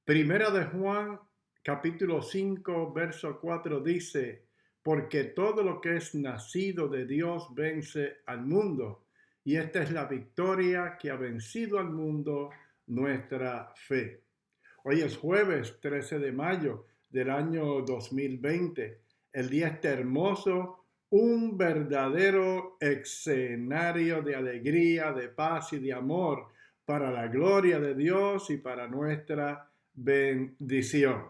Primera de Juan, capítulo 5, verso 4 dice, porque todo lo que es nacido de Dios vence al mundo, y esta es la victoria que ha vencido al mundo, nuestra fe. Hoy es jueves 13 de mayo del año 2020. El día está hermoso, un verdadero escenario de alegría, de paz y de amor para la gloria de Dios y para nuestra bendición.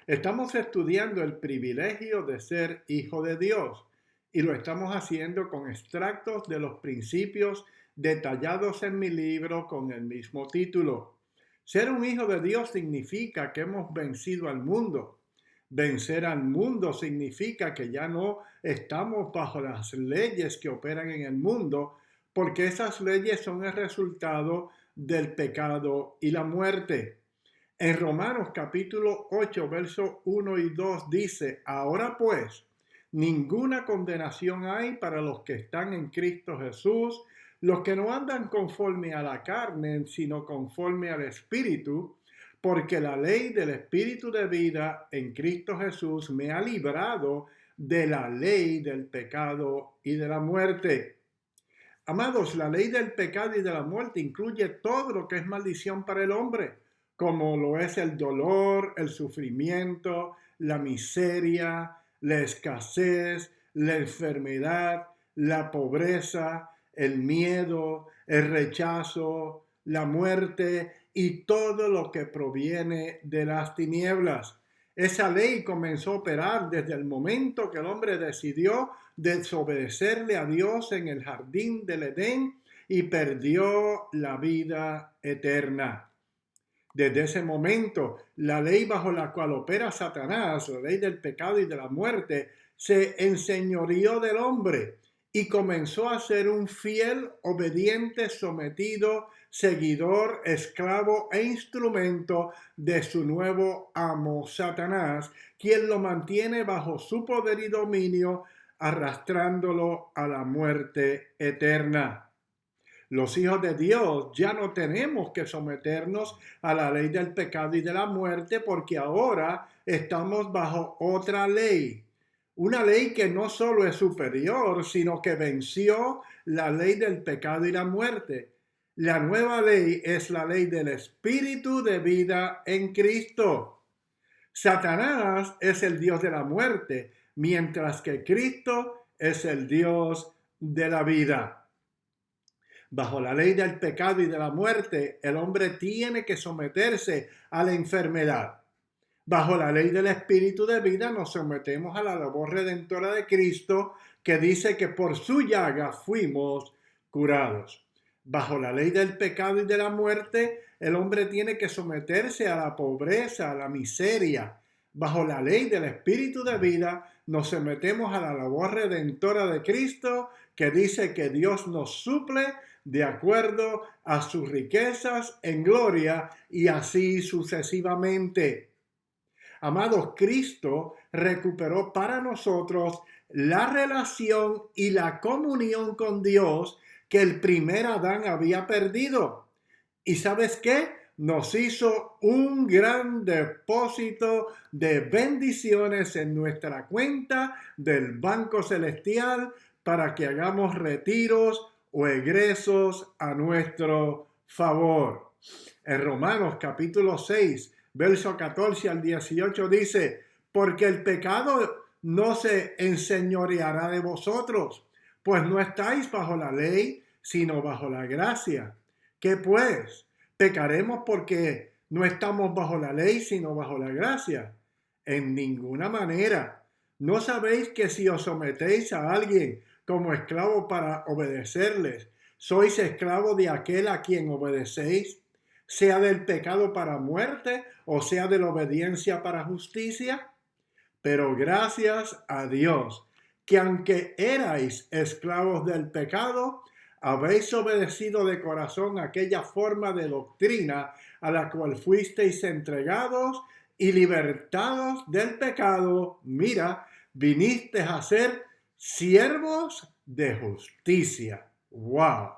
Estamos estudiando el privilegio de ser hijo de Dios y lo estamos haciendo con extractos de los principios detallados en mi libro con el mismo título. Ser un hijo de Dios significa que hemos vencido al mundo. Vencer al mundo significa que ya no estamos bajo las leyes que operan en el mundo, porque esas leyes son el resultado del pecado y la muerte. En Romanos capítulo 8, versos 1 y 2 dice, ahora pues, ninguna condenación hay para los que están en Cristo Jesús, los que no andan conforme a la carne, sino conforme al Espíritu, porque la ley del Espíritu de vida en Cristo Jesús me ha librado de la ley del pecado y de la muerte. Amados, la ley del pecado y de la muerte incluye todo lo que es maldición para el hombre, como lo es el dolor, el sufrimiento, la miseria, la escasez, la enfermedad, la pobreza, el miedo, el rechazo, la muerte y todo lo que proviene de las tinieblas. Esa ley comenzó a operar desde el momento que el hombre decidió desobedecerle a Dios en el jardín del Edén y perdió la vida eterna. Desde ese momento, la ley bajo la cual opera Satanás, la ley del pecado y de la muerte, se enseñoreó del hombre y comenzó a ser un fiel, obediente, sometido, seguidor, esclavo e instrumento de su nuevo amo Satanás, quien lo mantiene bajo su poder y dominio, arrastrándolo a la muerte eterna. Los hijos de Dios ya no tenemos que someternos a la ley del pecado y de la muerte porque ahora estamos bajo otra ley. Una ley que no solo es superior, sino que venció la ley del pecado y la muerte. La nueva ley es la ley del Espíritu de vida en Cristo. Satanás es el Dios de la muerte, mientras que Cristo es el Dios de la vida. Bajo la ley del pecado y de la muerte, el hombre tiene que someterse a la enfermedad. Bajo la ley del Espíritu de vida nos sometemos a la labor redentora de Cristo, que dice que por su llaga fuimos curados. Bajo la ley del pecado y de la muerte, el hombre tiene que someterse a la pobreza, a la miseria. Bajo la ley del Espíritu de vida, nos sometemos a la labor redentora de Cristo, que dice que Dios nos suple de acuerdo a sus riquezas en gloria y así sucesivamente. Amados, Cristo recuperó para nosotros la relación y la comunión con Dios que el primer Adán había perdido. ¿Y sabes qué? Nos hizo un gran depósito de bendiciones en nuestra cuenta del Banco Celestial para que hagamos retiros o egresos a nuestro favor. En Romanos capítulo 6, verso 14 al 18 dice, porque el pecado no se enseñoreará de vosotros, pues no estáis bajo la ley, sino bajo la gracia. ¿Qué pues? ¿Pecaremos porque no estamos bajo la ley, sino bajo la gracia? En ninguna manera. ¿No sabéis que si os sometéis a alguien como esclavo para obedecerles, sois esclavo de aquel a quien obedecéis, sea del pecado para muerte o sea de la obediencia para justicia? Pero gracias a Dios, que aunque erais esclavos del pecado, habéis obedecido de corazón aquella forma de doctrina a la cual fuisteis entregados y libertados del pecado. Mira, viniste a ser siervos de justicia. ¡Wow!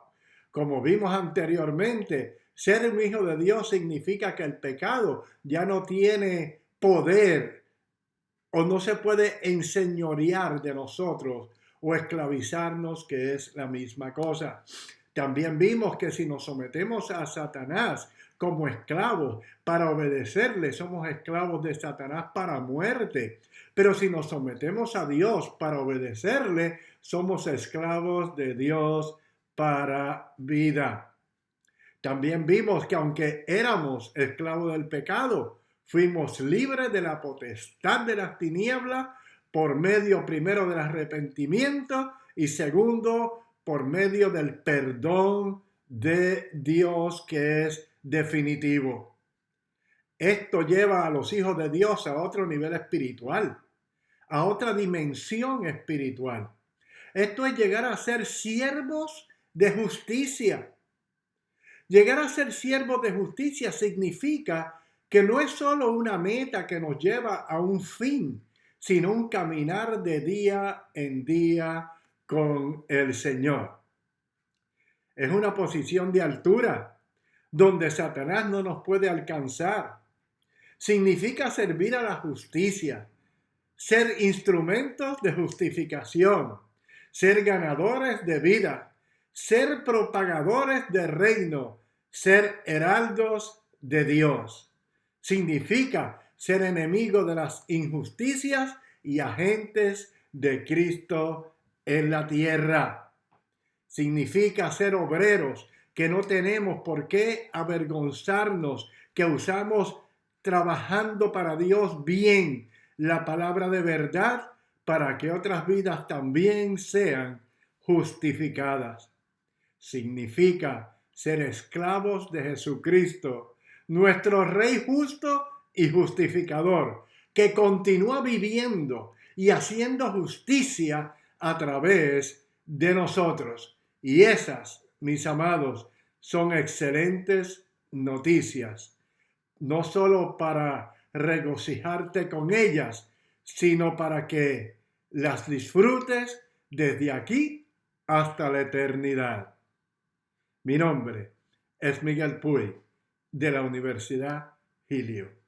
Como vimos anteriormente, Ser un hijo de Dios significa que el pecado ya no tiene poder o no se puede enseñorear de nosotros o esclavizarnos, que es la misma cosa. También vimos que si nos sometemos a Satanás como esclavos para obedecerle, somos esclavos de Satanás para muerte. Pero si nos sometemos a Dios para obedecerle, somos esclavos de Dios para vida. También vimos que aunque éramos esclavos del pecado, fuimos libres de la potestad de las tinieblas por medio primero del arrepentimiento y segundo por medio del perdón de Dios, que es definitivo. Esto lleva a los hijos de Dios a otro nivel espiritual, a otra dimensión espiritual. Esto es llegar a ser siervos de justicia. Llegar a ser siervos de justicia significa que no es solo una meta que nos lleva a un fin, sino un caminar de día en día con el Señor. Es una posición de altura donde Satanás no nos puede alcanzar. Significa servir a la justicia, ser instrumentos de justificación, ser ganadores de vida, ser propagadores del reino, ser heraldos de Dios. Significa ser enemigo de las injusticias y agentes de Cristo en la tierra. Significa ser obreros que no tenemos por qué avergonzarnos, que usamos trabajando para Dios bien la palabra de verdad para que otras vidas también sean justificadas. Significa ser esclavos de Jesucristo, nuestro Rey justo y justificador, que continúa viviendo y haciendo justicia a través de nosotros. Y esas, mis amados, son excelentes noticias, no solo para regocijarte con ellas, sino para que las disfrutes desde aquí hasta la eternidad. Mi nombre es Miguel Puy, de la Universidad Gilio.